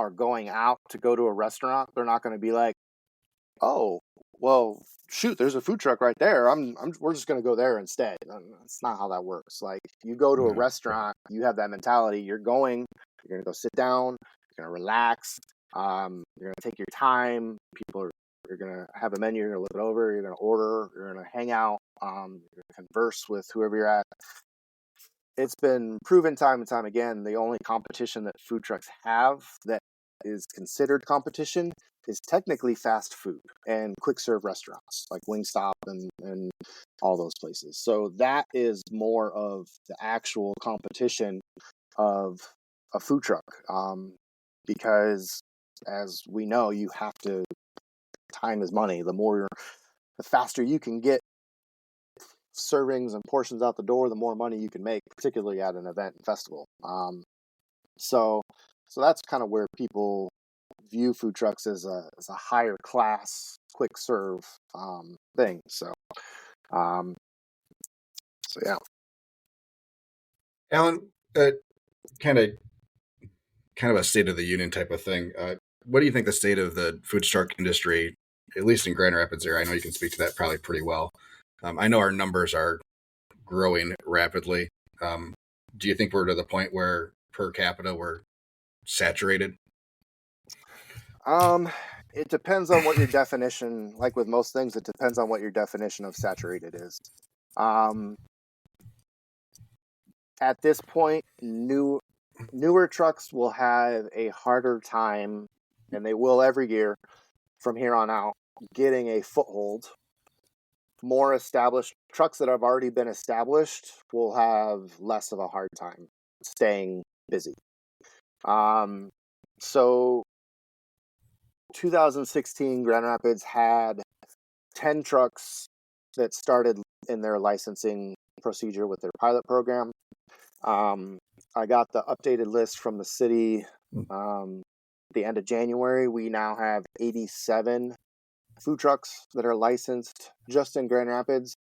are going out to go to a restaurant, they're not going to be like, oh, well, shoot, there's a food truck right there. We're just going to go there instead. That's not how that works. Like, you go to a restaurant, you have that mentality. You're going to go sit down, you're going to relax, you're going to take your time. You're going to have a menu, you're going to look it over, you're going to order, you're going to hang out, you're going to converse with whoever you're at. It's been proven time and time again, the only competition that food trucks have that is considered competition is technically fast food and quick serve restaurants like Wingstop and all those places. So that is more of the actual competition of a food truck, because as we know, time is money. The faster you can get servings and portions out the door, the more money you can make, particularly at an event and festival. So that's kind of where people view food trucks as a higher class, quick serve thing. So yeah. Alan, kind of a state of the union type of thing. What do you think the state of the food truck industry, at least in Grand Rapids area? I know you can speak to that probably pretty well. I know our numbers are growing rapidly. Do you think we're to the point where per capita we're saturated? It depends on what your definition, like with most things, it depends on what your definition of saturated is. At this point, newer trucks will have a harder time, and they will every year from here on out, getting a foothold. More established trucks that have already been established will have less of a hard time staying busy. So 2016 Grand Rapids had 10 trucks that started in their licensing procedure with their pilot program. I got the updated list from the city the end of January. We now have 87 food trucks that are licensed just in Grand Rapids.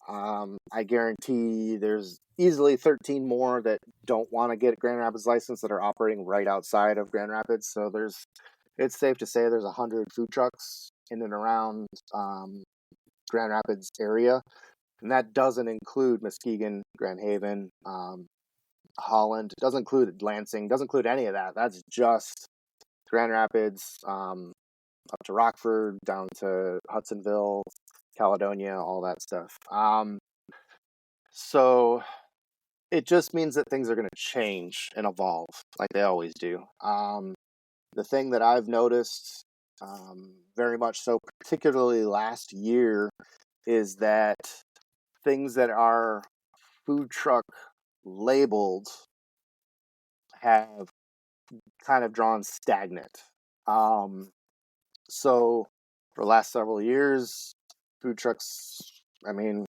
I guarantee there's easily 13 more that don't want to get a Grand Rapids license that are operating right outside of Grand Rapids. So it's safe to say there's 100 food trucks in and around Grand Rapids area. And that doesn't include Muskegon, Grand Haven, Holland. It doesn't include Lansing. Doesn't include any of that. That's just Grand Rapids, up to Rockford, down to Hudsonville, Caledonia, all that stuff. So it just means that things are going to change and evolve like they always do. The thing that I've noticed very much so, particularly last year, is that things that are food truck labeled have kind of drawn stagnant. So for the last several years, food trucks, I mean,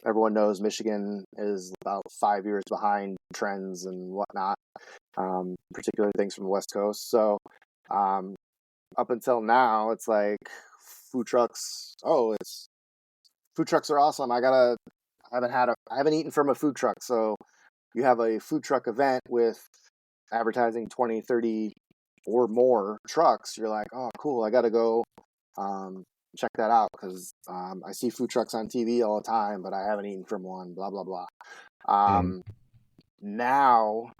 everyone knows Michigan is about 5 years behind trends and whatnot, particularly things from the West Coast. So up until now, it's like food trucks. Oh, food trucks are awesome. I haven't eaten from a food truck. So you have a food truck event with advertising 20, 30 or more trucks. You're like, oh, cool. I got to go check that out because I see food trucks on TV all the time, but I haven't eaten from one, blah, blah, blah. Now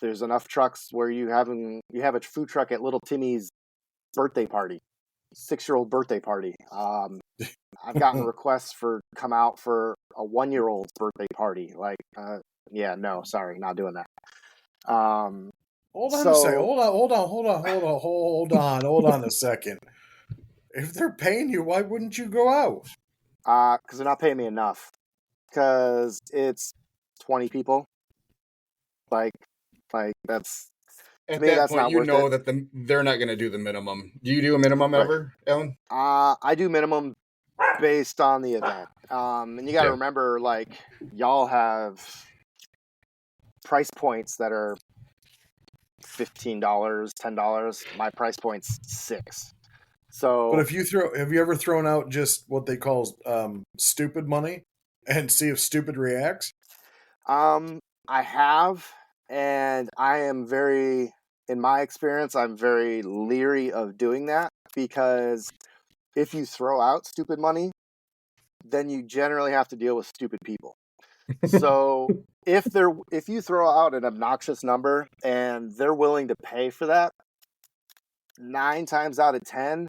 there's enough trucks where you have a food truck at little Timmy's birthday party, 6-year-old birthday party. I've gotten requests for come out for a 1-year-old's birthday party. Like, yeah, no, sorry, not doing that. Hold on a second. Hold on a second. If they're paying you, why wouldn't you go out? Because they're not paying me enough. Because it's 20 people. Like that's. At that point, you know that they're not going to do the minimum. Do you do a minimum ever, Ellen? I do minimum based on the event. And you got to remember, like, y'all have price points that are $15, $10. My price point's $6. So, but have you ever thrown out just what they call stupid money and see if stupid reacts? I have, and I am very in my experience, I'm very leery of doing that because if you throw out stupid money, then you generally have to deal with stupid people. So if you throw out an obnoxious number and they're willing to pay for that, 9 times out of 10,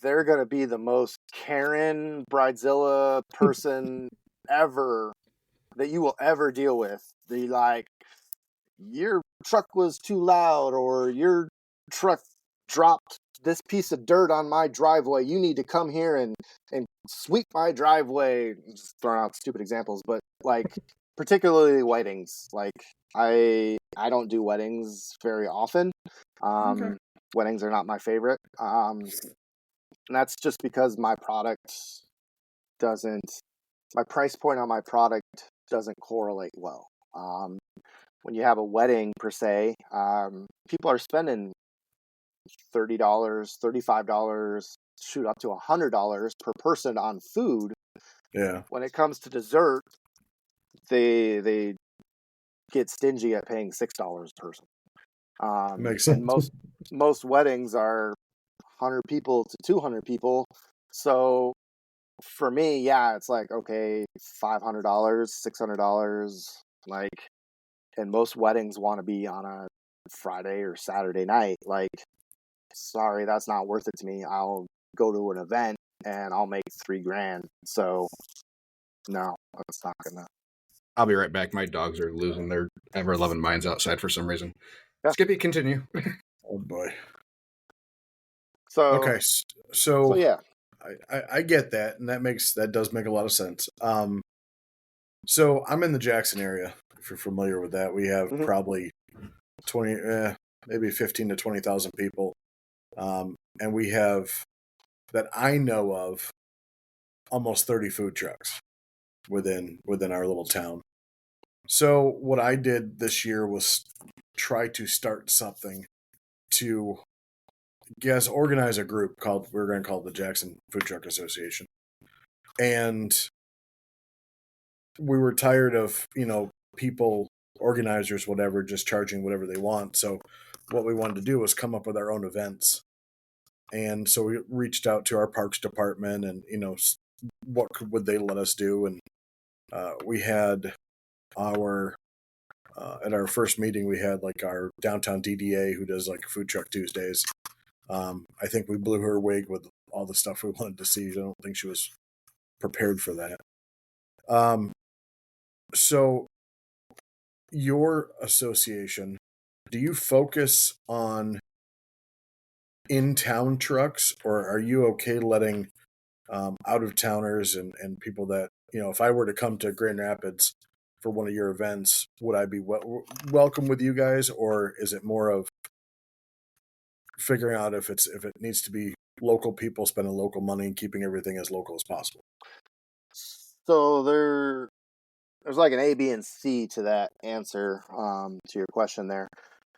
they're gonna be the most Karen Bridezilla person ever that you will ever deal with. The like, your truck was too loud, or your truck dropped this piece of dirt on my driveway. You need to come here and sweep my driveway. Just throwing out stupid examples, but like particularly weddings. Like I don't do weddings very often. Okay. Weddings are not my favorite. And that's just because doesn't my price point on my product doesn't correlate well. When you have a wedding per se, people are spending $30, $35, shoot up to $100 per person on food. Yeah. When it comes to dessert, they get stingy at paying $6 per person. Makes And sense. most weddings are 100 people to 200 people. So for me, yeah, it's like, okay, $500, $600, like, and most weddings want to be on a Friday or Saturday night. Like, sorry, that's not worth it to me. I'll go to an event and I'll make $3,000. So no, that's not gonna. I'll be right back. My dogs are losing their ever-loving minds outside for some reason. Yeah. Skippy, continue. Oh boy. So Okay. so So yeah. I get that, and that does make a lot of sense. So I'm in the Jackson area. If you're familiar with that, we have Mhm. probably 20, maybe 15 to 20,000 people, and we have, that I know of, almost 30 food trucks within our little town. So what I did this year was try to start something to, organize a group called, we're going to call it the Jackson Food Truck Association. And we were tired of, people, organizers, whatever, just charging whatever they want. So what we wanted to do was come up with our own events. And so we reached out to our parks department and, would they let us do? And we had our, at our first meeting, we had like our downtown DDA who does like Food Truck Tuesdays. I think we blew her wig with all the stuff we wanted to see. I don't think she was prepared for that. So your association, do you focus on in-town trucks, or are you okay letting out-of-towners and people that, if I were to come to Grand Rapids for one of your events, would I be welcome with you guys, or is it more of figuring out if it needs to be local people spending local money and keeping everything as local as possible? So there's like an A, B, and C to that answer, to your question there.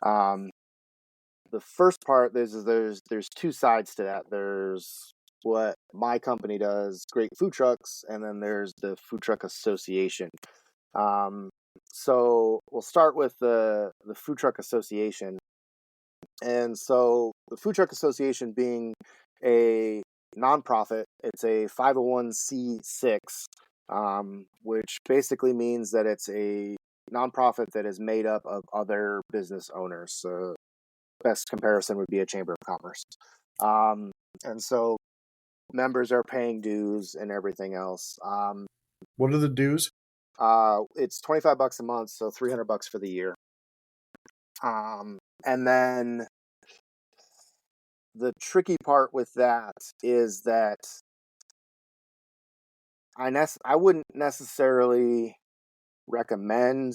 The first part, there's two sides to that. There's what my company does, Great Food Trucks, and then there's the Food Truck Association. So we'll start with the Food Truck Association. And so the Food Truck Association being a nonprofit, it's a 501c6, which basically means that it's a nonprofit that is made up of other business owners. So best comparison would be a chamber of commerce. And so members are paying dues and everything else. What are the dues? It's $25 a month, so $300 for the year. And then the tricky part with that is that I wouldn't necessarily recommend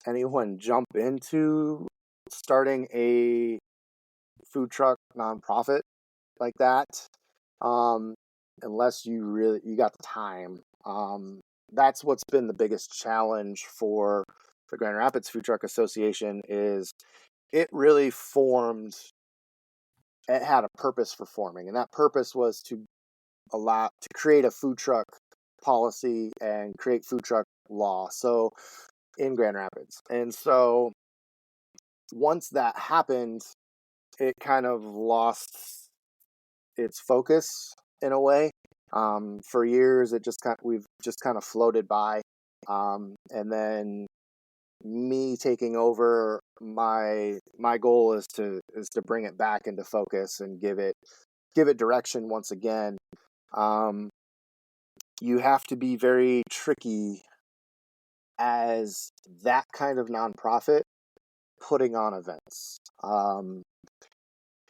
anyone jump into starting a food truck nonprofit like that, unless you got the time. That's what's been the biggest challenge for the Grand Rapids Food Truck Association is it really formed. It had a purpose for forming, and that purpose was to create a food truck policy and create food truck law. So in Grand Rapids, and so once that happened, it kind of lost its focus in a way. For years, we've just kind of floated by, and then me taking over, my goal is to bring it back into focus and give it direction once again. You have to be very tricky as that kind of nonprofit putting on events.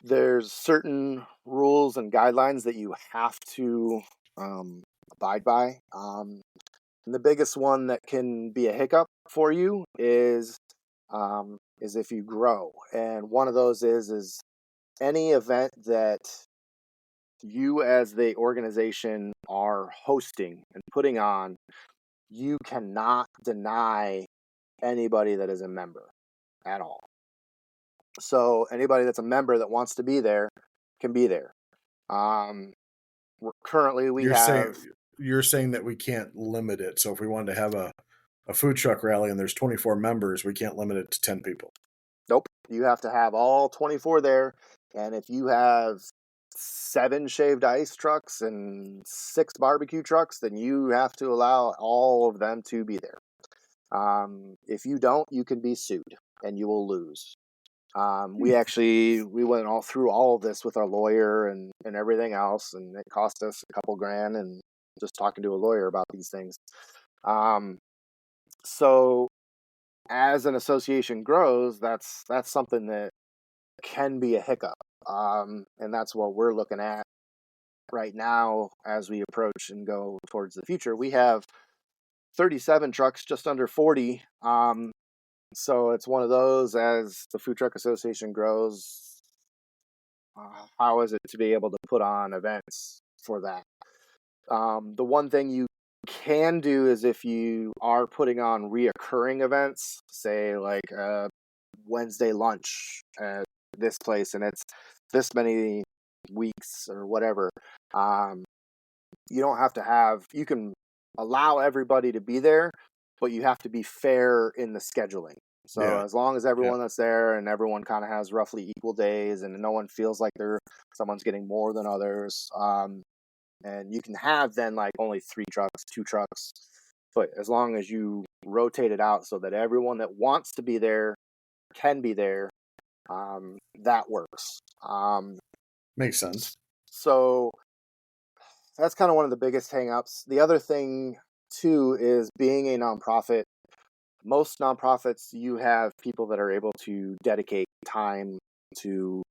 There's certain rules and guidelines that you have to abide by. And the biggest one that can be a hiccup for you is if you grow. And one of those is any event that you as the organization are hosting and putting on, you cannot deny anybody that is a member at all. So anybody that's a member that wants to be there can be there. Currently we you're saying that we can't limit it. So if we wanted to have a food truck rally and there's 24 members, we can't limit it to 10 people. Nope. You have to have all 24 there. And if you have 7 shaved ice trucks and 6 barbecue trucks, then you have to allow all of them to be there. If you don't, you can be sued and you will lose. We went all through all of this with our lawyer and everything else, and it cost us a couple grand and just talking to a lawyer about these things. So as an association grows, that's something that can be a hiccup. And that's what we're looking at right now as we approach and go towards the future. We have 37 trucks, just under 40. So it's one of those, as the Food Truck Association grows, how is it to be able to put on events for that? The one thing you can do is if you are putting on reoccurring events, say like a Wednesday lunch at this place and it's this many weeks or whatever, you don't have to you can allow everybody to be there, but you have to be fair in the scheduling. So as long as everyone that's there and everyone kind of has roughly equal days and no one feels like someone's getting more than others, and you can have then like only 3 trucks, 2 trucks, but as long as you rotate it out so that everyone that wants to be there can be there, that works. Makes sense. So that's kind of one of the biggest hangups. The other thing too is being a nonprofit. Most nonprofits, you have people that are able to dedicate time to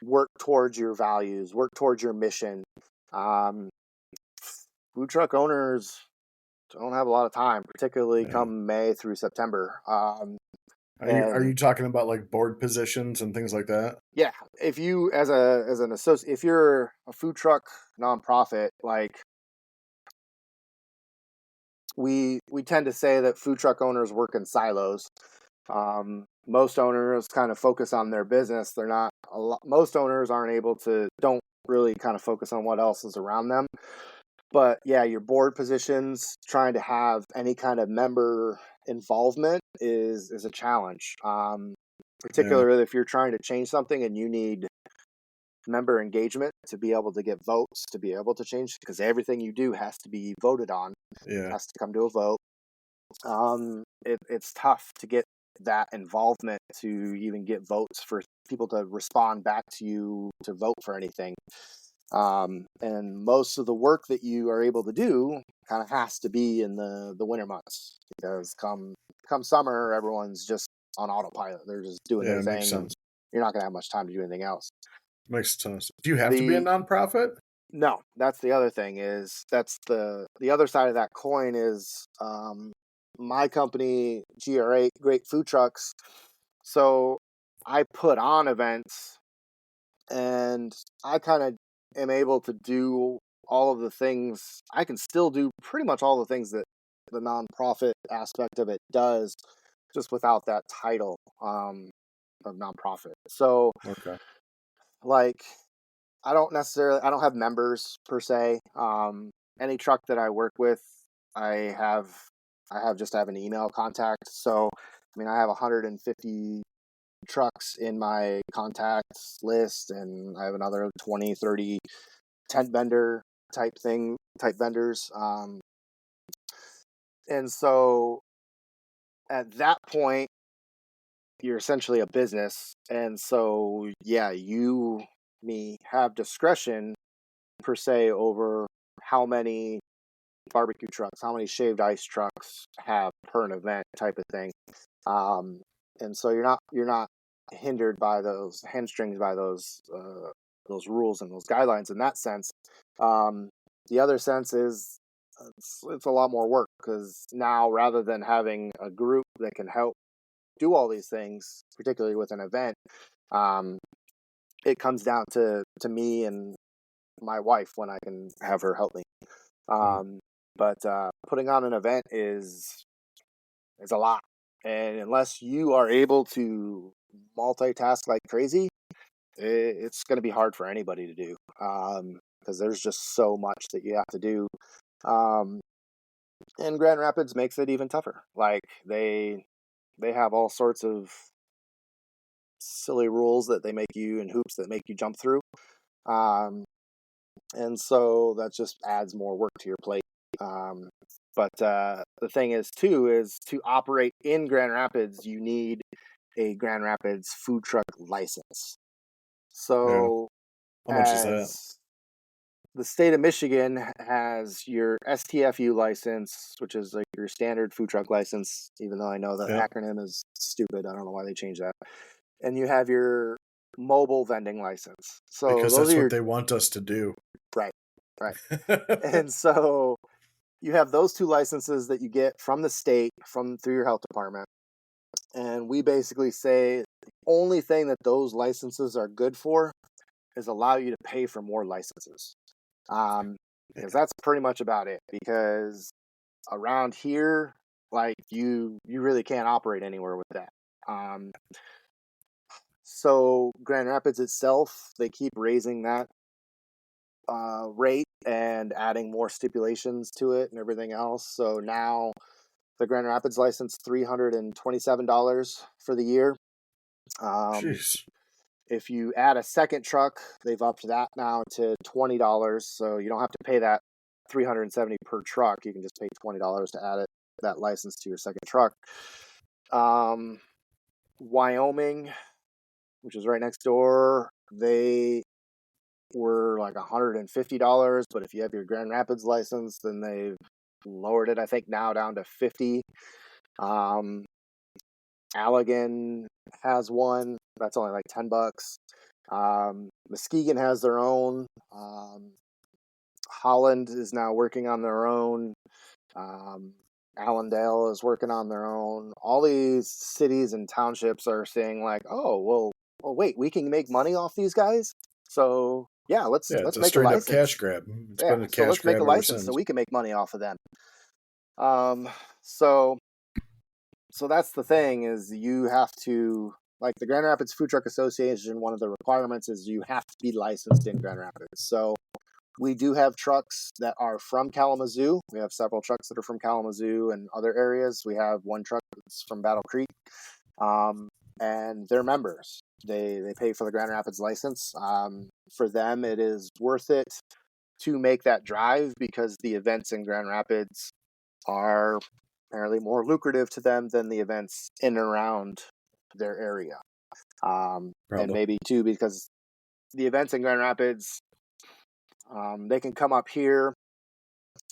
work towards your values, work towards your mission. Food truck owners don't have a lot of time, particularly come May through September. Are you talking about like board positions and things like that? Yeah. If you as an associate, if you're a food truck nonprofit, like we tend to say that food truck owners work in silos. Most owners kind of focus on their business. Most owners don't really kind of focus on what else is around them. But yeah, your board positions, trying to have any kind of member involvement is a challenge. Particularly if you're trying to change something and you need member engagement to be able to get votes, to be able to change, because everything you do has to be voted on. It has to come to a vote. It's tough to get that involvement to even get votes for people to respond back to you to vote for anything. And most of the work that you are able to do kind of has to be in the winter months, because come summer, everyone's just on autopilot. They're just doing their thing. Makes sense. You're not going to have much time to do anything else. Makes sense. Do you have to be a nonprofit? No, that's the other thing. That's the other side of that coin is my company, GR8, Great Food Trucks. So I put on events, and I kind of am able to do all of the things. I can still do pretty much all the things that the nonprofit aspect of it does, just without that title of nonprofit. So, like, I don't have members per se. Any truck that I work with, I have an email contact. So I mean, I have 150 trucks in my contacts list, and I have another 20, 30 tent vendor type vendors. And so at that point, you're essentially a business. And so, yeah, me have discretion per se over how many barbecue trucks, how many shaved ice trucks have per an event type of thing. And so you're not hindered by those hamstrings by those rules and those guidelines in that sense. The other sense is it's a lot more work because now rather than having a group that can help do all these things, particularly with an event, um, it comes down to me and my wife when I can have her help me. But putting on an event is a lot, and unless you are able to multitask like crazy, it's going to be hard for anybody to do because there's just so much that you have to do. Um, and Grand Rapids makes it even tougher. Like they have all sorts of silly rules that they make you and hoops that make you jump through. And so that just adds more work to your plate. But the thing is, too, is to operate in Grand Rapids, you need a Grand Rapids food truck license. So, how much is that? The state of Michigan has your STFU license, which is like your standard food truck license, even though I know the acronym is stupid. I don't know why they changed that. And you have your mobile vending license. So because those that's are what they want us to do. Right. And so you have those two licenses that you get from the state, through your health department. And we basically say the only thing that those licenses are good for is allow you to pay for more licenses. Because that's pretty much about it. Because around here, like you really can't operate anywhere with that. So Grand Rapids itself, they keep raising that rate and adding more stipulations to it and everything else. So now the Grand Rapids license $327 for the year. Jeez. If you add a second truck, they've upped that now to $20. So you don't have to pay that $370 per truck. You can just pay $20 to add that license to your second truck. Wyoming, which is right next door, they were like $150, but if you have your Grand Rapids license, then they've lowered it, I think, now down to $50. Allegan has one that's only like $10. Muskegon has their own. Holland is now working on their own. Allendale is working on their own. All these cities and townships are saying like, oh, well, wait, we can make money off these guys. So yeah, let's it's make a license. cash grab. It's been a cash so let's grab make a license so we can make money off of them. So that's the thing is you have to, like the Grand Rapids Food Truck Association, one of the requirements is you have to be licensed in Grand Rapids. So we do have trucks that are from Kalamazoo. We have several trucks that are from Kalamazoo and other areas. We have one truck that's from Battle Creek. And they're members. They pay for the Grand Rapids license. For them, it is worth it to make that drive because the events in Grand Rapids are apparently more lucrative to them than the events in and around their area. And maybe too because the events in Grand Rapids, they can come up here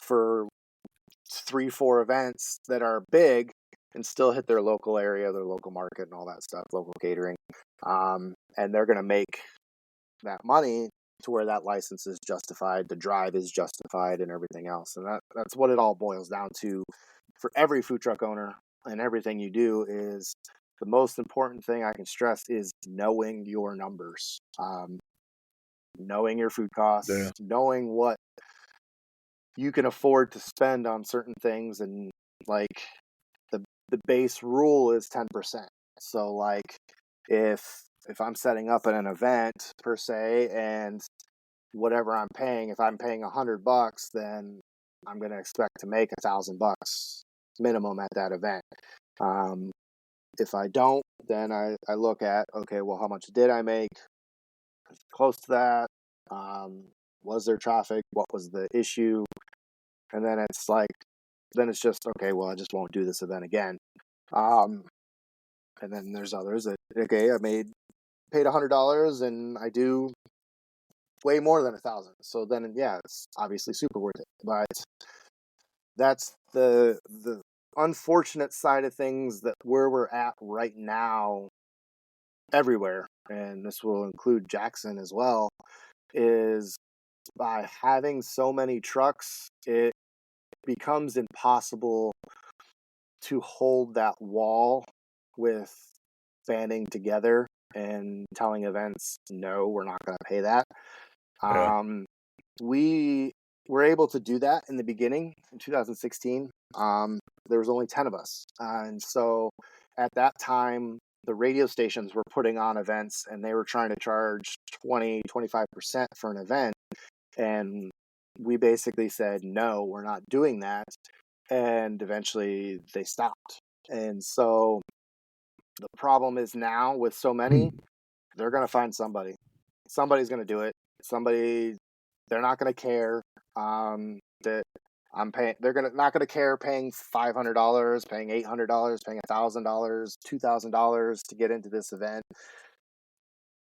for 3-4 events that are big and still hit their local area, their local market and all that stuff, local catering. And they're going to make that money to where that license is justified, the drive is justified and everything else. And that's what it all boils down to for every food truck owner and everything you do is the most important thing I can stress is knowing your numbers, knowing your food costs, knowing what you can afford to spend on certain things. And like the base rule is 10%. So like if I'm setting up an event per se and whatever I'm paying, if I'm paying $100, then I'm going to expect to make $1,000 minimum at that event. If I don't, then I look at, okay, well, how much did I make? Close to that. Was there traffic? What was the issue? And then it's just, okay, well, I just won't do this event again. And then there's others that, okay, paid $100 and I do way more than 1,000. So then, yeah, it's obviously super worth it. But that's the unfortunate side of things, that where we're at right now everywhere, and this will include Jackson as well, is by having so many trucks, it becomes impossible to hold that wall with banding together and telling events, no, we're not going to pay that. Yeah. We were able to do that in the beginning in 2016. There was only 10 of us. And so at that time, the radio stations were putting on events and they were trying to charge 20-25% for an event. And we basically said, no, we're not doing that. And eventually they stopped. And so the problem is now with so many, they're going to find somebody. Somebody's going to do it. They're not going to care that I'm paying. Not going to care paying $500, paying $800, paying $1,000, $2,000 to get into this event.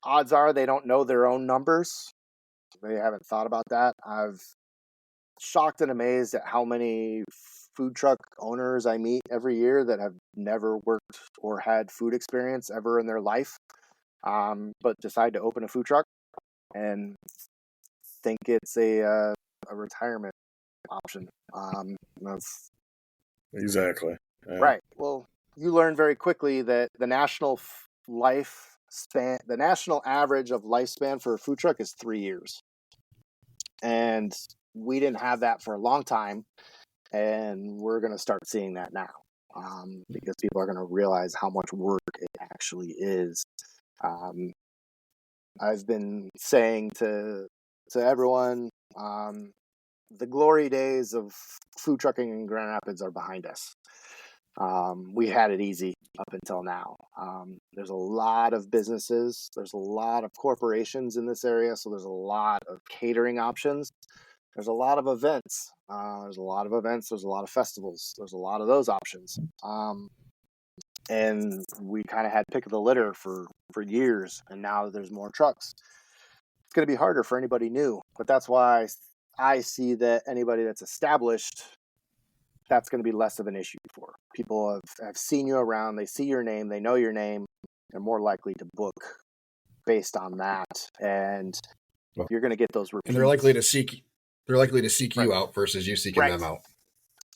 Odds are they don't know their own numbers. They haven't thought about that. I've shocked and amazed at how many food truck owners I meet every year that have never worked or had food experience ever in their life, but decide to open a food truck and think it's a retirement option. That's Exactly. Yeah. right. Well, you learn very quickly that the national average of lifespan for a food truck is 3 years, and we didn't have that for a long time, and we're going to start seeing that now, because people are going to realize how much work it actually is. I've been saying to everyone, the glory days of food trucking in Grand Rapids are behind us. We had it easy up until now. There's a lot of businesses. There's a lot of corporations in this area, so there's a lot of catering options. There's a lot of events. There's a lot of festivals. There's a lot of those options. And we kind of had pick of the litter for years, and now there's more trucks. It's going to be harder for anybody new, but that's why I see that anybody that's established, that's going to be less of an issue for. People have seen you around, they see your name, they know your name, they're more likely to book based on that, and you're going to get those repeats. And they're likely to seek Right. you out versus you seeking them out.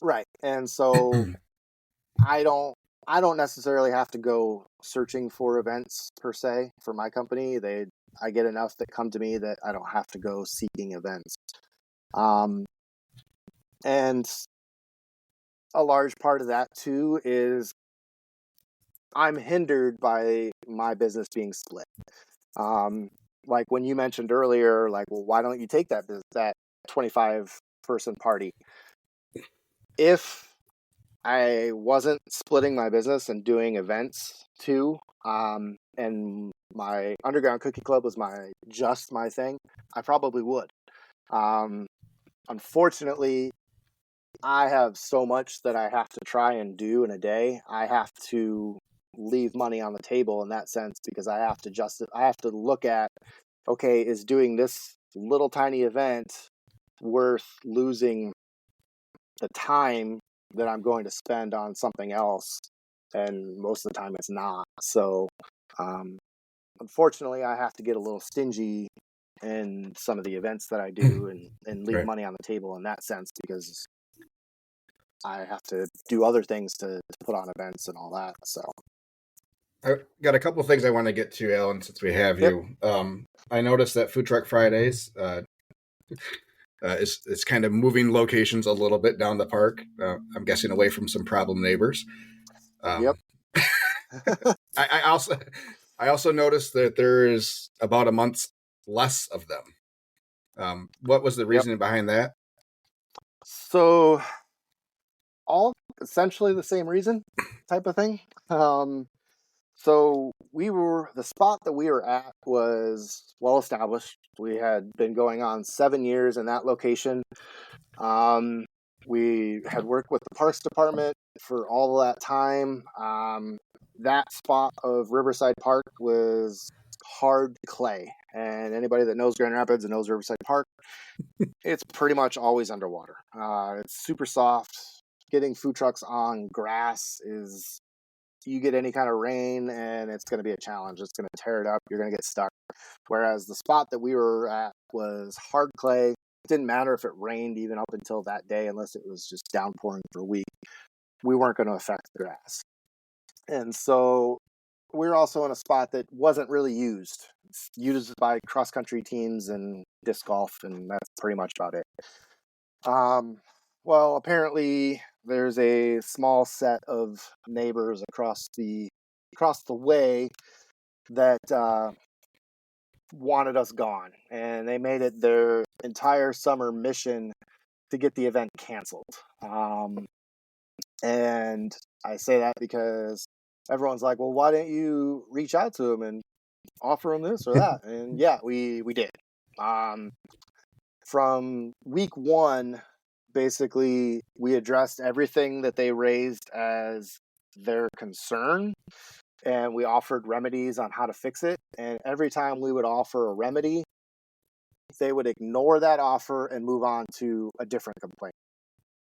Right. And so I don't necessarily have to go searching for events per se for my company. I get enough that come to me that I don't have to go seeking events. And a large part of that too is I'm hindered by my business being split. Like when you mentioned earlier, like, well, why don't you take that 25 person party? If I wasn't splitting my business and doing events too, and my underground cookie club was my thing, I probably would. Unfortunately, I have so much that I have to try and do in a day. I have to leave money on the table in that sense, because I have to look at, okay, is doing this little tiny event worth losing the time that I'm going to spend on something else? And most of the time it's not. So unfortunately, I have to get a little stingy in some of the events that I do and leave Right. money on the table in that sense, because I have to do other things to put on events and all that. So I got a couple of things I want to get to, Alan, since we have Yep. you. I noticed that Food Truck Fridays is kind of moving locations a little bit down the park. I'm guessing away from some problem neighbors. Yep. I also noticed that there is about a month less of them. What was the reasoning behind that? So all essentially the same reason type of thing. So the spot that we were at was well established. We had been going on 7 years in that location. We had worked with the Parks Department for all of that time. That spot of Riverside Park was hard clay. And anybody that knows Grand Rapids and knows Riverside Park, it's pretty much always underwater. It's super soft. Getting food trucks on grass is, you get any kind of rain and it's going to be a challenge. It's going to tear it up. You're going to get stuck. Whereas the spot that we were at was hard clay. It didn't matter if it rained even up until that day, unless it was just downpouring for a week. We weren't going to affect the grass. And so we're also in a spot that wasn't really used. It's used by cross-country teams and disc golf, and that's pretty much about it. Well, apparently there's a small set of neighbors across the way that wanted us gone, and they made it their entire summer mission to get the event canceled. And I say that because everyone's like, well, why didn't you reach out to them and offer them this or that? And yeah, we did. From week one, basically, we addressed everything that they raised as their concern, and we offered remedies on how to fix it. And every time we would offer a remedy, they would ignore that offer and move on to a different complaint.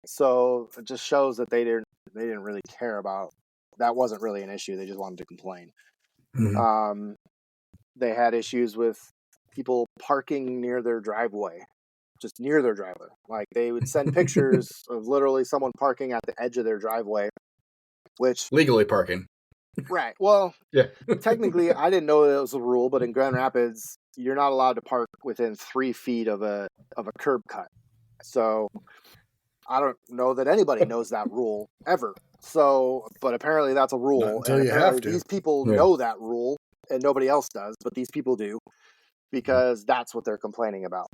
So it just shows that they didn't really care about that. Wasn't really an issue. They just wanted to complain. Mm-hmm. They had issues with people parking near their driveway. Just near their driveway. Like, they would send pictures of literally someone parking at the edge of their driveway, which... Legally parking. Right. Well, yeah. Technically, I didn't know that was a rule, but in Grand Rapids, you're not allowed to park within 3 feet of a curb cut. So I don't know that anybody knows that rule ever. So, but apparently that's a rule. Not until and you apparently have to. These people know that rule, and nobody else does, but these people do, because that's what they're complaining about.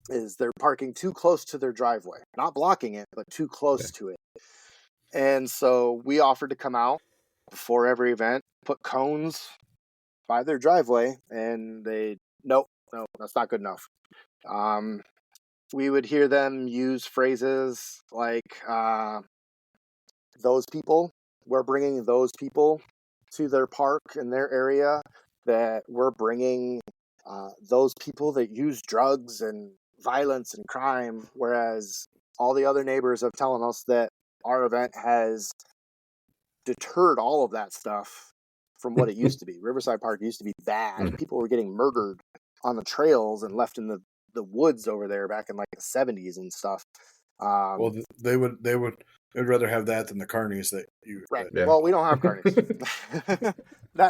Is they're parking too close to their driveway. Not blocking it, but too close to it. And so we offered to come out before every event, put cones by their driveway, and they, nope, that's not good enough. We would hear them use phrases like, those people, we're bringing those people to their park in their area, that we're bringing those people that use drugs and violence and crime, whereas all the other neighbors have telling us that our event has deterred all of that stuff from what it used to be. Riverside Park used to be bad. People were getting murdered on the trails and left in the woods over there back in like the 70s and stuff. Well, they'd rather have that than the carnies that you... Right. Well, we don't have carnies.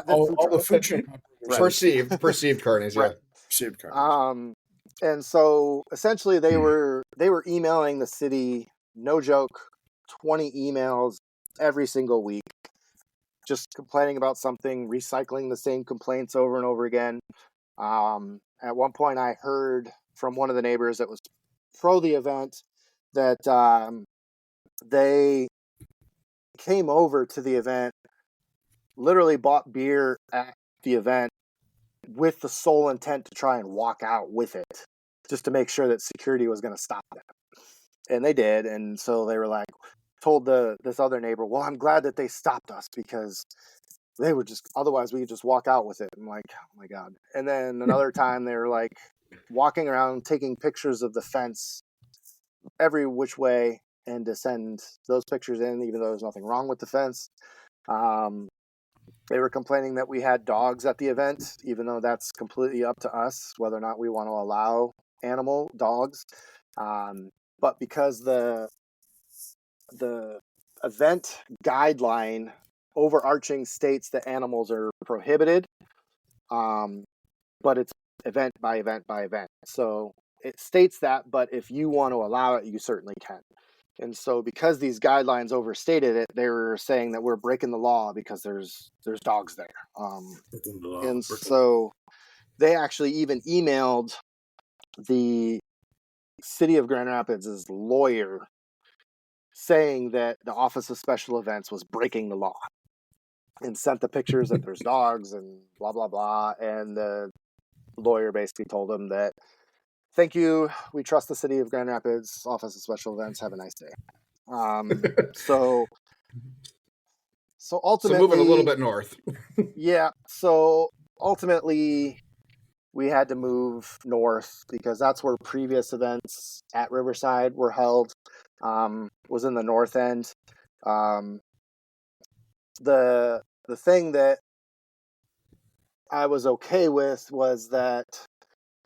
all the food truck right. perceived carnies, yeah. Right. Perceived carnies. And so essentially they were emailing the city, no joke, 20 emails every single week, just complaining about something, recycling the same complaints over and over again. At one point I heard from one of the neighbors that was pro the event that they came over to the event, literally bought beer at the event with the sole intent to try and walk out with it, just to make sure that security was going to stop them. And they did. And so they were like, told this other neighbor, well, I'm glad that they stopped us, because they would just, otherwise we could just walk out with it. I'm like, oh my God. And then another time they were like walking around, taking pictures of the fence every which way, and to send those pictures in, even though there's nothing wrong with the fence. They were complaining that we had dogs at the event, even though that's completely up to us whether or not we want to allow dogs. But because the event guideline overarching states that animals are prohibited, but it's event by event by event. So it states that, but if you want to allow it, you certainly can. And so because these guidelines overstated it, they were saying that we're breaking the law because there's dogs there. And so they actually even emailed the city of Grand Rapids' lawyer saying that the Office of Special Events was breaking the law. and sent the pictures that there's dogs and blah, blah, blah. And the lawyer basically told him that, thank you. We trust the city of Grand Rapids Office of Special Events. Have a nice day. So So moving a little ultimately, bit north. yeah. So ultimately, we had to move north because that's where previous events at Riverside were held. Was in the north end. Um, the thing that I was okay with was that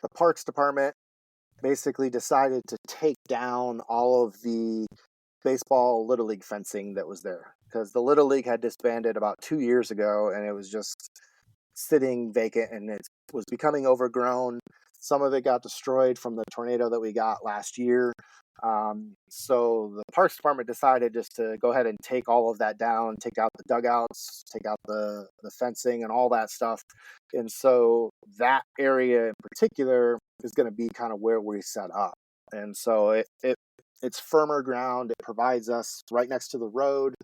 the Parks Department basically decided to take down all of the baseball Little League fencing that was there because the Little League had disbanded about 2 years ago and it was just sitting vacant and it was becoming overgrown. Some of it got destroyed from the tornado that we got last year. So the Parks Department decided just to go ahead and take all of that down, take out the dugouts, take out the fencing and all that stuff. And so that area in particular is going to be kind of where we set up. And so it's firmer ground. It provides us right next to the road.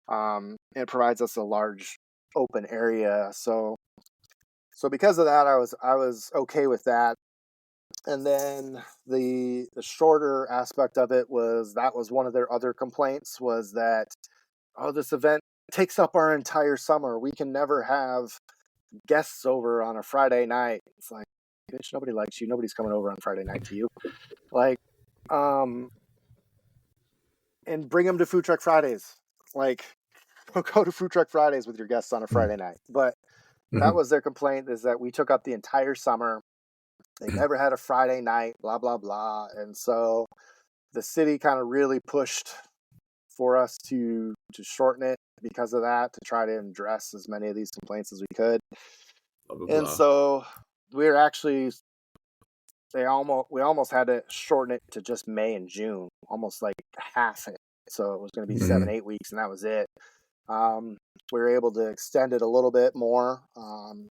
It provides us a large open area. So because of that, I was okay with that. And then the shorter aspect of it was that was one of their other complaints was that, oh, this event takes up our entire summer. We can never have guests over on a Friday night. It's like, bitch, nobody likes you. Nobody's coming over on Friday night to you. Like, and bring them to Food Truck Fridays. Like, go to Food Truck Fridays with your guests on a Friday night. But that was their complaint, is that we took up the entire summer. They never had a Friday night, blah, blah, blah. And so the city kind of really pushed for us to shorten it because of that, to try to address as many of these complaints as we could. Blah, blah, and blah. so we're actually, we almost had to shorten it to just May and June, almost like half it. So it was going to be 7-8 weeks, and that was it. We were able to extend it a little bit more.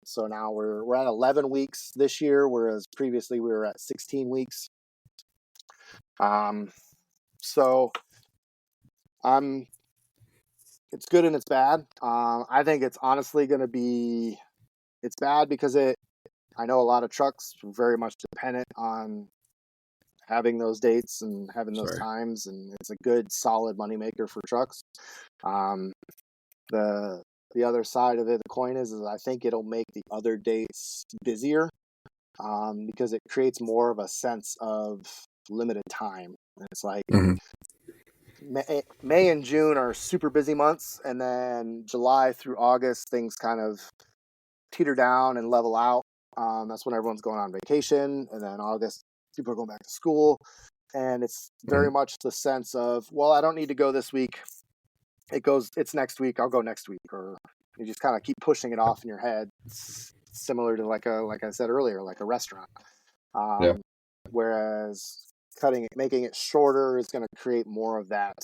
So now we're at 11 weeks this year, whereas previously we were at 16 weeks. So it's good and it's bad. I think it's honestly going to be, it's bad because I know a lot of trucks are very much dependent on having those dates and having those times, and it's a good solid moneymaker for trucks. The other side of it, the coin is I think it'll make the other dates busier, because it creates more of a sense of limited time. It's like May and June are super busy months, and then July through August things kind of teeter down and level out. That's when everyone's going on vacation, and then August people are going back to school, and it's very much the sense of, well, I don't need to go this week. It's next week. I'll go next week, or you just kind of keep pushing it off in your head. It's similar to like I said earlier, like a restaurant. Whereas making it shorter is going to create more of that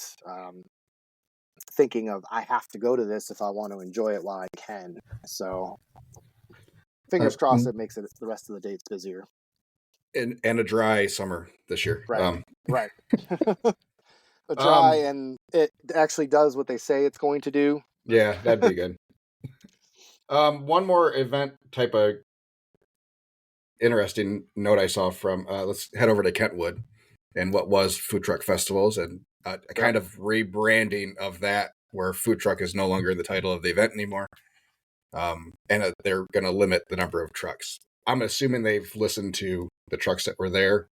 thinking of, I have to go to this if I want to enjoy it while I can. So fingers crossed it makes it the rest of the dates busier. And a dry summer this year. Right. Right. A dry, and it actually does what they say it's going to do. Yeah, that'd be good. One more event type of interesting note I saw from, let's head over to Kentwood and what was Food Truck Festivals, and a kind of rebranding of that, where food truck is no longer the title of the event anymore. And they're going to limit the number of trucks. I'm assuming they've listened to the trucks that were there.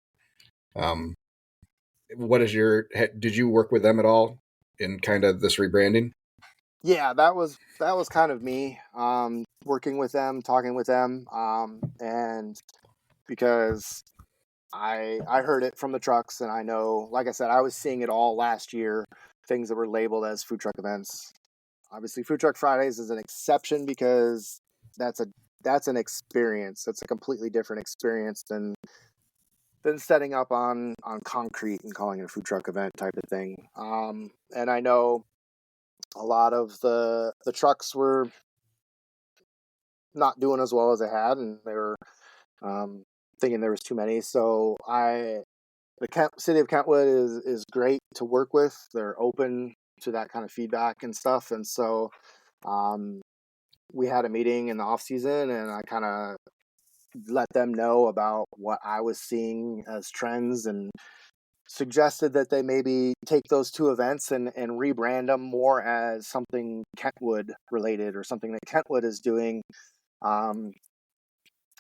Did you work with them at all in kind of this rebranding? Yeah, that was kind of me, working with them, talking with them, and because I heard it from the trucks, and I know, like I said, I was seeing it all last year, things that were labeled as food truck events. Obviously, Food Truck Fridays is an exception because that's an experience. That's a completely different experience than setting up on concrete and calling it a food truck event type of thing. And I know a lot of the trucks were not doing as well as they had, and they were thinking there was too many. So the city of Kentwood is great to work with. They're open to that kind of feedback and stuff, and so we had a meeting in the off season, and I kind of let them know about what I was seeing as trends, and suggested that they maybe take those two events and rebrand them more as something Kentwood related, or something that Kentwood is doing.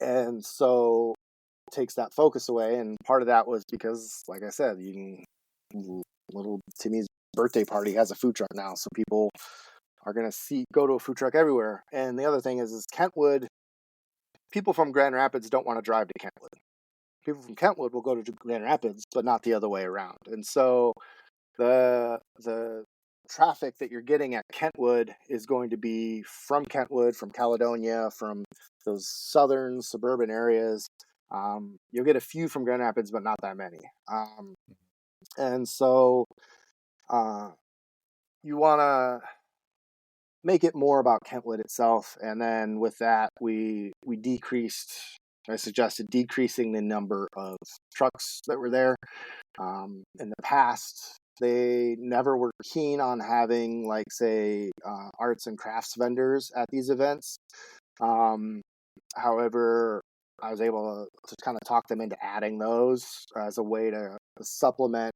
And so takes that focus away. And part of that was because, like I said, little Timmy's birthday party has a food truck now, so people are going to go to a food truck everywhere. And the other thing is Kentwood, people from Grand Rapids don't want to drive to Kentwood. People from Kentwood will go to Grand Rapids, but not the other way around. And so the traffic that you're getting at Kentwood is going to be from Kentwood, from Caledonia, from those southern suburban areas. You'll get a few from Grand Rapids, but not that many. And so you want to make it more about Kentwood itself. And then with that, I suggested decreasing the number of trucks that were there. In the past, they never were keen on having, like, say, arts and crafts vendors at these events. However, I was able to kind of talk them into adding those as a way to supplement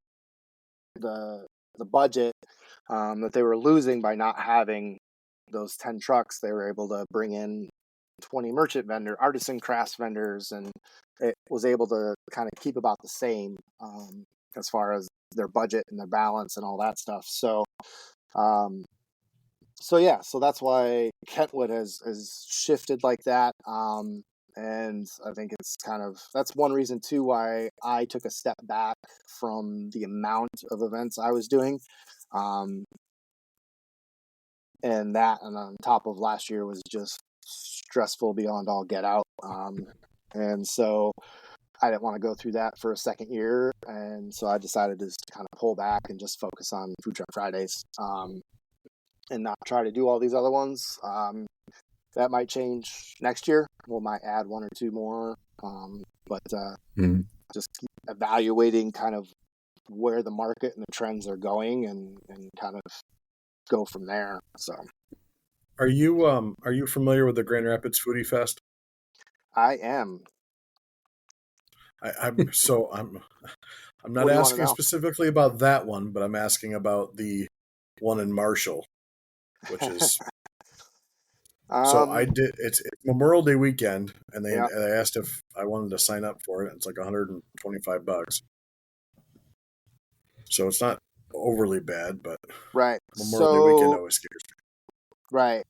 the budget that they were losing by not having those 10 trucks. They were able to bring in 20 artisan crafts vendors, and it was able to kind of keep about the same as far as their budget and their balance and all that stuff. So that's why Kentwood has shifted like that. And I think that's one reason too why I took a step back from the amount of events I was doing. And on top of last year was just stressful beyond all get out. And so I didn't want to go through that for a second year. And so I decided to just kind of pull back and just focus on Food Truck Fridays, and not try to do all these other ones. That might change next year. We might add one or two more. But just keep evaluating kind of where the market and the trends are going, and kind of go from there. So, are you familiar with the Grand Rapids Foodie Fest? I am. I'm not What do you want to asking know? specifically about that one, but I'm asking about the one in Marshall, which is so I did. It's Memorial Day weekend, and they asked if I wanted to sign up for it. It's like $125. So it's not overly bad, but right. Memorial Day weekend always scares me. Right.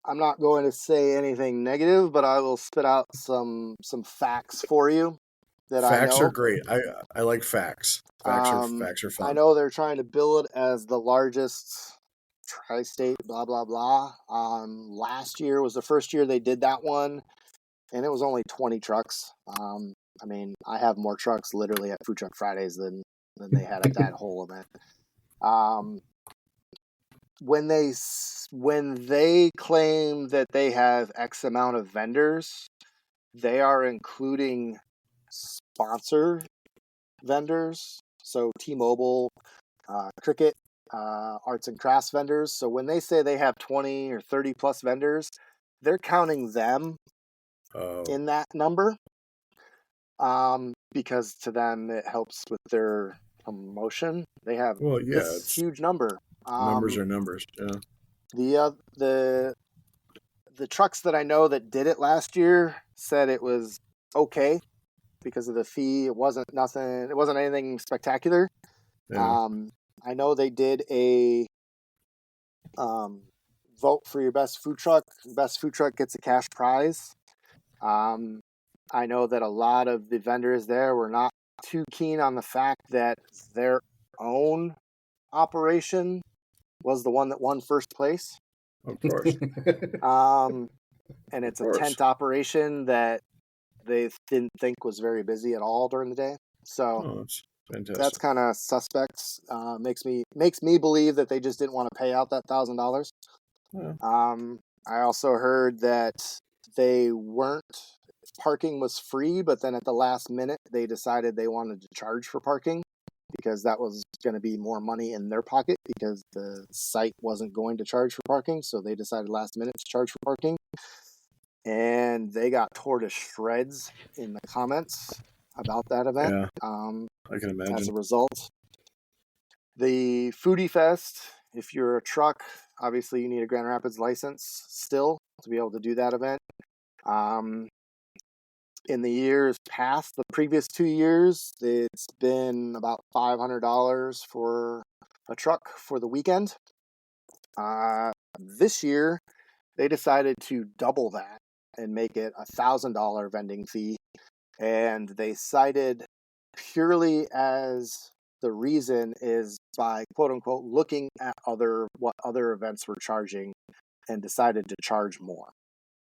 I'm not going to say anything negative, but I will spit out some facts for you that I know. Facts are great. I like facts. Facts are fun. I know they're trying to bill it as the largest tri-state, blah blah blah. Last year was the first year they did that one, and it was only 20 trucks. I mean, I have more trucks literally at Food Truck Fridays than they had at that whole event. When they claim that they have X amount of vendors, they are including sponsor vendors. So T-Mobile, Cricket, arts and crafts vendors. So when they say they have 20 or 30 plus vendors, they're counting them in that number, because to them it helps with their promotion. They have this huge number. Numbers are numbers. Yeah. The trucks that I know that did it last year said it was okay because of the fee. It wasn't anything spectacular. Yeah. I know they did a vote for your best food truck. Best food truck gets a cash prize. I know that a lot of the vendors there were not too keen on the fact that their own operation was the one that won first place. Of course. And it's a tent operation that they didn't think was very busy at all during the day. So that's fantastic. That's kind of suspect. Makes me believe that they just didn't want to pay out that $1,000. Yeah. I also heard that parking was free, but then at the last minute they decided they wanted to charge for parking. because that was going to be more money in their pocket because the site wasn't going to charge for parking. So they decided last minute to charge for parking. And they got tore to shreds in the comments about that event. Yeah, I can imagine. As a result, the Foodie Fest, if you're a truck, obviously you need a Grand Rapids license still to be able to do that event. In the years past, the previous 2 years, it's been about $500 for a truck for the weekend. This year, they decided to double that and make it $1,000 vending fee. And they cited purely as the reason is by quote unquote looking at what other events were charging and decided to charge more.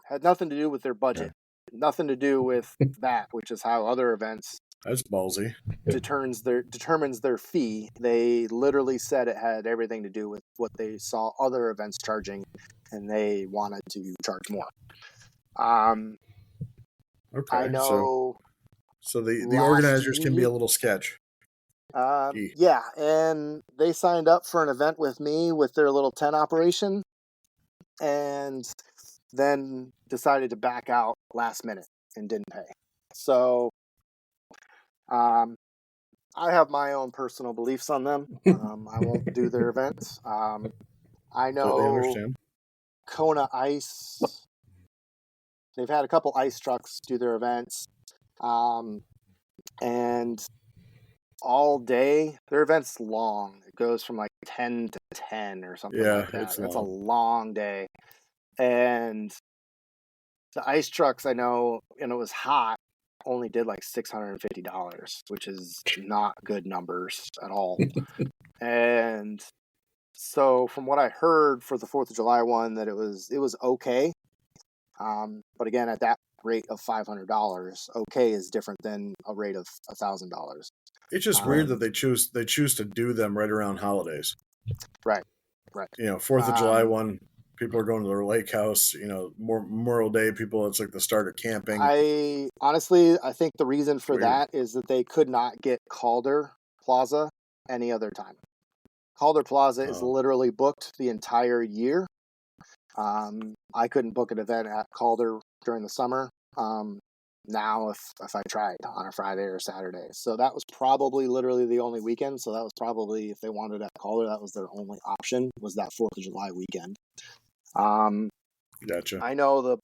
Had nothing to do with their budget. Nothing to do with that, which is how other events That's ballsy. determines their fee. They literally said it had everything to do with what they saw other events charging, and they wanted to charge more. Okay, I know. So the organizers can be a little sketch. Yeah, and they signed up for an event with me with their little tent operation, and then decided to back out last minute and didn't pay. So, I have my own personal beliefs on them. I won't do their events. I know Totally understand. Kona Ice. They've had a couple ice trucks do their events, and all day their event's long. It goes from like 10 to 10 or something like that. It's a long day, and the ice trucks I know, and it was hot, only did like $650, which is not good numbers at all. And so from what I heard for the 4th of July one, that it was okay. But again, at that rate of $500, okay is different than a rate of $1,000. It's just weird that they choose to do them right around holidays. Right. 4th of July one, people are going to their lake house. Memorial Day, it's like the start of camping. I think the reason for that is that they could not get Calder Plaza any other time. Calder Plaza is literally booked the entire year. I couldn't book an event at Calder during the summer. Now if I tried on a Friday or Saturday. So that was probably literally the only weekend. So that was probably, if they wanted at Calder, that was their only option, was that 4th of July weekend. Gotcha. I know there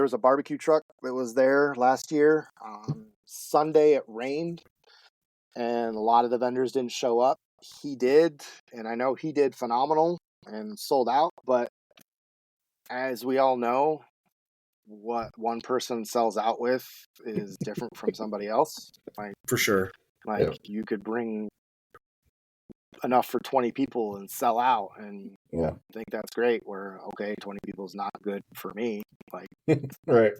was a barbecue truck that was there last year. Sunday it rained and a lot of the vendors didn't show up. He did, and I know he did phenomenal and sold out, but as we all know, what one person sells out with is different from somebody else. For sure. You could bring enough for 20 people and sell out and think that's great, where 20 people is not good for me. Right.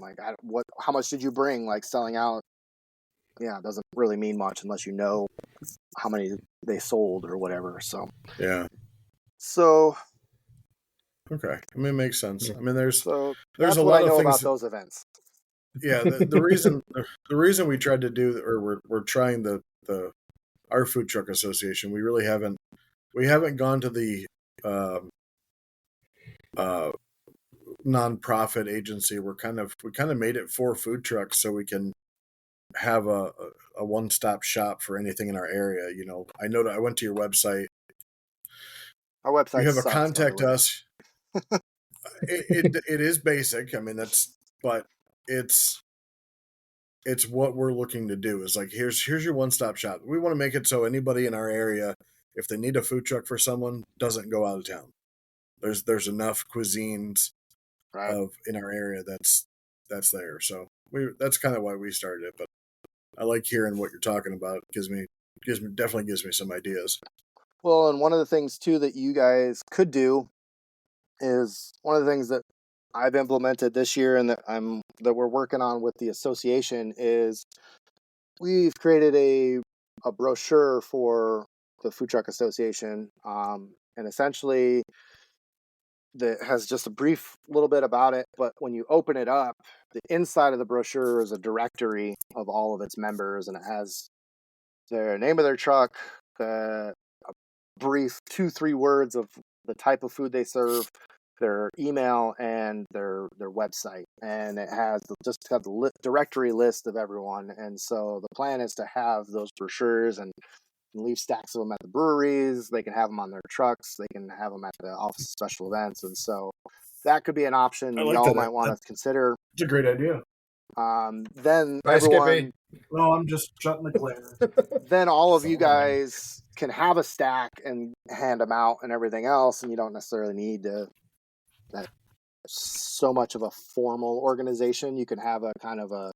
How much did you bring? Selling out, it doesn't really mean much unless you know how many they sold or whatever. So okay, I mean, it makes sense. I mean, there's that's a what lot I know of things about those events. Yeah, the reason we tried to do, or we're trying our food truck association, we really haven't gone to the nonprofit agency. We kind of made it for food trucks so we can have a one-stop shop for anything in our area. I know that I went to your website. Our website. You have sucks, a contact us. It is basic. I mean, but it's what we're looking to do. Is here's your one-stop shop. We want to make it so anybody in our area, if they need a food truck for someone, doesn't go out of town. There's enough cuisines in our area that's there. So that's kind of why we started it. But I like hearing what you're talking about. Definitely gives me some ideas. Well, and one of the things too that you guys could do is one of the things that I've implemented this year and that we're working on with the association is we've created a brochure for the Food Truck Association, and essentially that has just a brief little bit about it. But when you open it up, the inside of the brochure is a directory of all of its members, and it has their name of their truck, a brief 2-3 words of the type of food they serve, their email, and their website, and it has the directory list of everyone. And so the plan is to have those brochures and leave stacks of them at the breweries. They can have them on their trucks. They can have them at the office of special events. And so that could be an option y'all might want to consider. It's a great idea. Then Bye, everyone. Skippy. No, I'm just shutting the glare. Then all of you guys can have a stack and hand them out and everything else, and you don't necessarily need to that so much of a formal organization. You can have a kind of a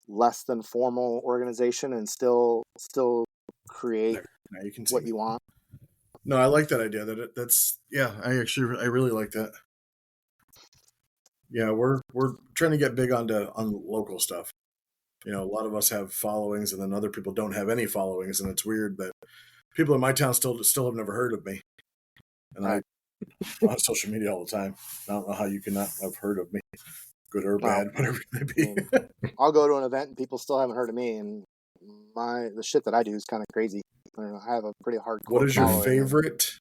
less than formal organization and still create now you can what you want. No, I like that idea. I really like that. Yeah, we're trying to get big on local stuff. You know, a lot of us have followings, and then other people don't have any followings, and it's weird that people in my town still have never heard of me. And I'm on social media all the time. I don't know how you cannot have heard of me, good or bad, whatever it may be. I'll go to an event and people still haven't heard of me, and the shit that I do is kind of crazy. I have a pretty hardcore. What is your favorite?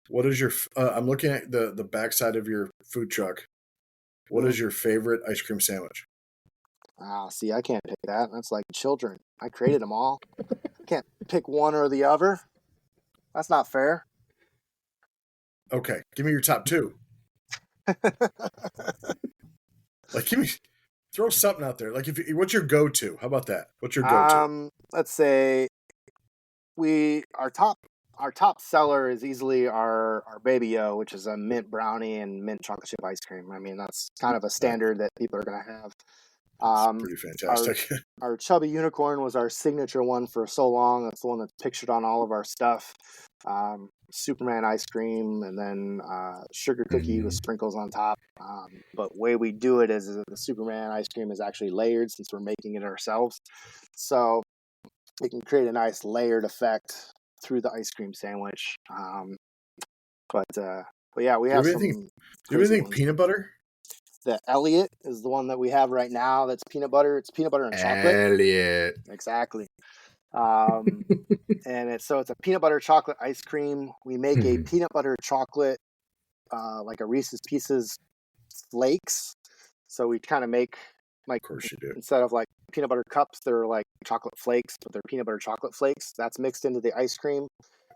What is your? I'm looking at the backside of your food truck. What is your favorite ice cream sandwich? See, I can't pick that. That's like children. I created them all. I can't pick one or the other. That's not fair. Okay, give me your top two. Throw something out there. Like, what's your go-to? How about that? What's your go-to? Let's say our top seller is easily our Baby O, which is a mint brownie and mint chocolate chip ice cream. I mean, that's kind of a standard that people are going to have. Pretty fantastic. Our Chubby Unicorn was our signature one for so long. That's the one that's pictured on all of our stuff. Superman ice cream, and then sugar cookie with sprinkles on top. But the way we do it is the Superman ice cream is actually layered since we're making it ourselves. So it can create a nice layered effect through the ice cream sandwich. But yeah, we have some. Do you have anything peanut butter? The Elliot is the one that we have right now. That's peanut butter. It's peanut butter and chocolate. Elliot. Exactly. And it's a peanut butter chocolate ice cream. We make a peanut butter chocolate, like a Reese's Pieces flakes. So we kind of make like, of course you do. Instead of like peanut butter cups, they're like chocolate flakes, but they're peanut butter chocolate flakes. That's mixed into the ice cream.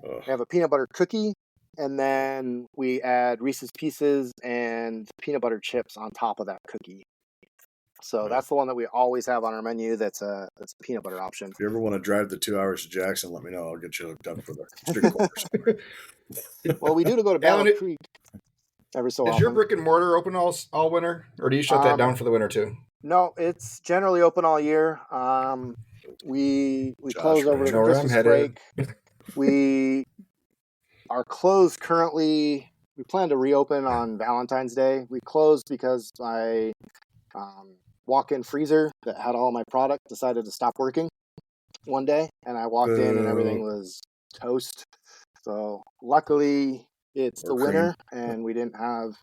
We have a peanut butter cookie, and then we add Reese's Pieces and peanut butter chips on top of that cookie. So that's the one that we always have on our menu. That's a peanut butter option. If you ever want to drive the 2 hours to Jackson, let me know. I'll get you hooked up for the street corner somewhere. Well, we do go to Battle Creek every so often. Is your brick and mortar open all winter, or do you shut that down for the winter too? No, it's generally open all year. We close over the Christmas break. We are closed currently. We plan to reopen on Valentine's Day. We closed because my walk-in freezer that had all my product decided to stop working one day, and I walked in and everything was toast. So luckily it's the winter and we didn't have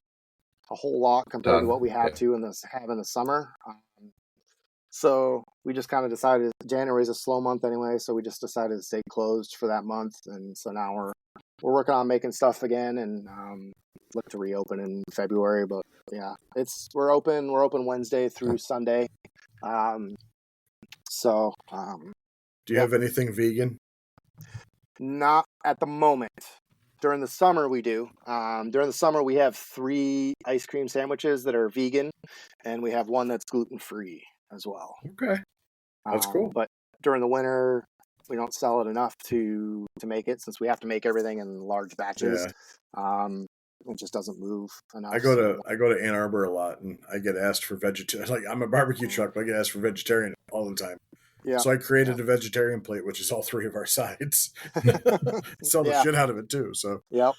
a whole lot compared to what we have in the summer. So we just kind of decided January is a slow month anyway, so we just decided to stay closed for that month. And so now we're working on making stuff again and look to reopen in February. But yeah, we're open Wednesday through Sunday. Do you have anything vegan? Not at the moment. During the summer we do. During the summer we have 3 ice cream sandwiches that are vegan, and we have one that's gluten-free as well. Okay. That's cool. But during the winter, we don't sell it enough to make it, since we have to make everything in large batches. Yeah. It just doesn't move enough. I go to Ann Arbor a lot, and I get asked for vegetarian. Like, I'm a barbecue truck, but I get asked for vegetarian all the time. Yeah. So I created a vegetarian plate, which is all 3 of our sides. Sell the shit out of it too. So yep.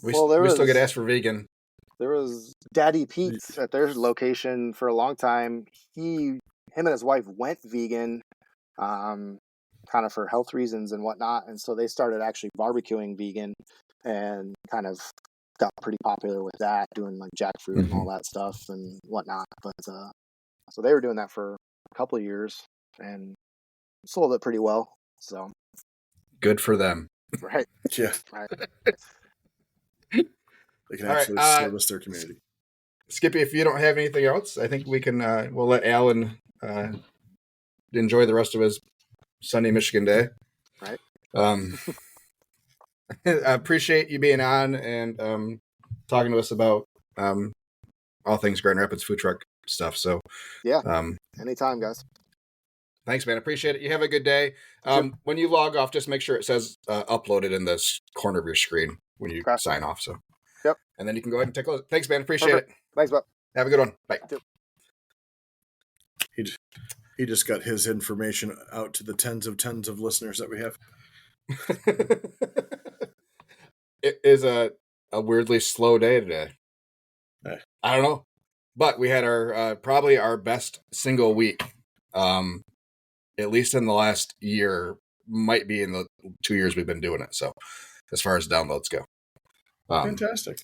We still get asked for vegan. There was Daddy Pete's at their location for a long time. Him and his wife went vegan, kind of for health reasons and whatnot, and so they started actually barbecuing vegan, and kind of got pretty popular with that, doing like jackfruit and all that stuff and whatnot. But so they were doing that for a couple of years and sold it pretty well. So Good for them. Right. Yeah. Right. They can All right, actually service their community. Skippy, if you don't have anything else, I think we can. We'll let Alan enjoy the rest of his sunny Michigan day. Right. I appreciate you being on and talking to us about all things Grand Rapids food truck stuff. So yeah, anytime, guys. Thanks, man. Appreciate it. You have a good day. When you log off, just make sure it says uploaded in the corner of your screen when you sign off. So, yep. And then you can go ahead and take a look. Thanks, man. Appreciate it. Thanks, Bob. Have a good one. Bye. He just got his information out to the tens of listeners that we have. It is a weirdly slow day today. I don't know, but we had our probably our best single week, at least in the last year. Might be in the 2 years we've been doing it. So, as far as downloads go, fantastic.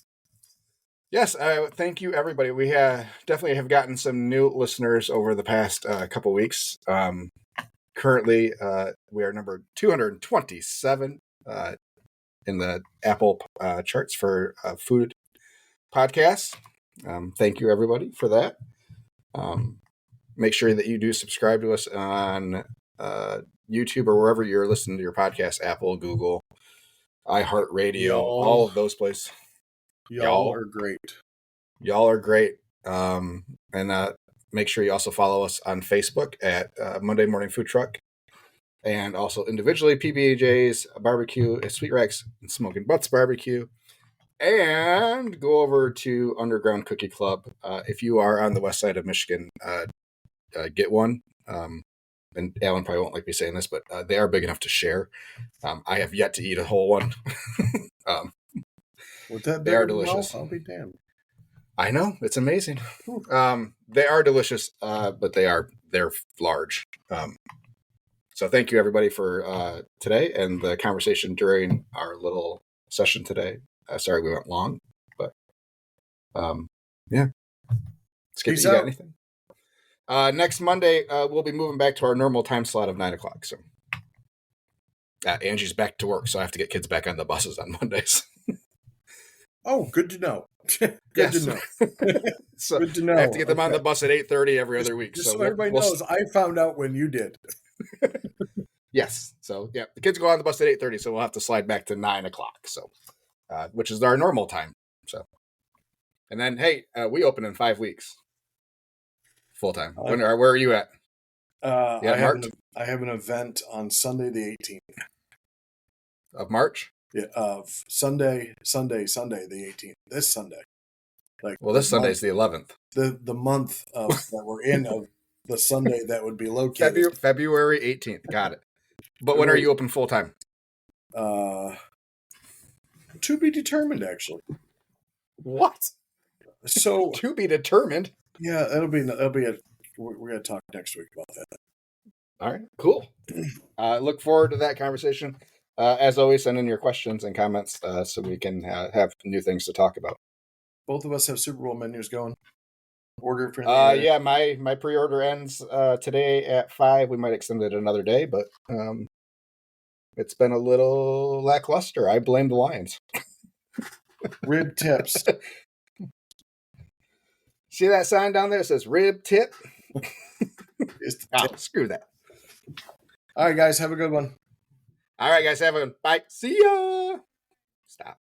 Yes, thank you, everybody. We definitely have gotten some new listeners over the past couple weeks. Currently, we are number 227 in the Apple charts for food podcasts. Thank you, everybody, for that. Make sure that you do subscribe to us on YouTube or wherever you're listening to your podcast, Apple, Google, iHeartRadio, all of those places. Y'all are great. Y'all are great. And make sure you also follow us on Facebook at Monday Morning Food Truck. And also individually, PBJ's Barbecue, Sweet Rex, and Smoking Butts Barbecue. And go over to Underground Cookie Club. If you are on the west side of Michigan, get one. And Alan probably won't like me saying this, but they are big enough to share. I have yet to eat a whole one. With that, they are delicious. I'll be damned. I know, it's amazing. They are delicious, but they're large. So thank you, everybody, for today and the conversation during our little session today. Sorry we went long, but yeah. Skip, you got anything? Next Monday, we'll be moving back to our normal time slot of 9 o'clock. So Angie's back to work, so I have to get kids back on the buses on Mondays. Oh, good to know. Good to know. So good to know. I have to get them on the bus at 8:30 every other week. Just so everybody knows, I found out when you did. Yes. So yeah, the kids go on the bus at 8:30, so we'll have to slide back to 9 o'clock. So, which is our normal time. So, and then hey, we open in 5 weeks, full time. Where are you at? I have an event on Sunday the 18th of March. Yeah, of Sunday the 18th. This Sunday. This Sunday is the 11th. The month that we're in of the Sunday that would be located. February 18th. Got it. But when are you open full time? To be determined, actually. What? So to be determined. Yeah, we're gonna talk next week about that. All right, cool. Look forward to that conversation. As always, send in your questions and comments so we can have new things to talk about. Both of us have Super Bowl menus going. Order for yeah, my pre-order ends today at 5. We might extend it another day, but it's been a little lackluster. I blame the Lions. Rib tips. See that sign down there? It says rib tip. Screw that. All right, guys, have a good one. All right, guys, have a good one. Bye. See ya. Stop.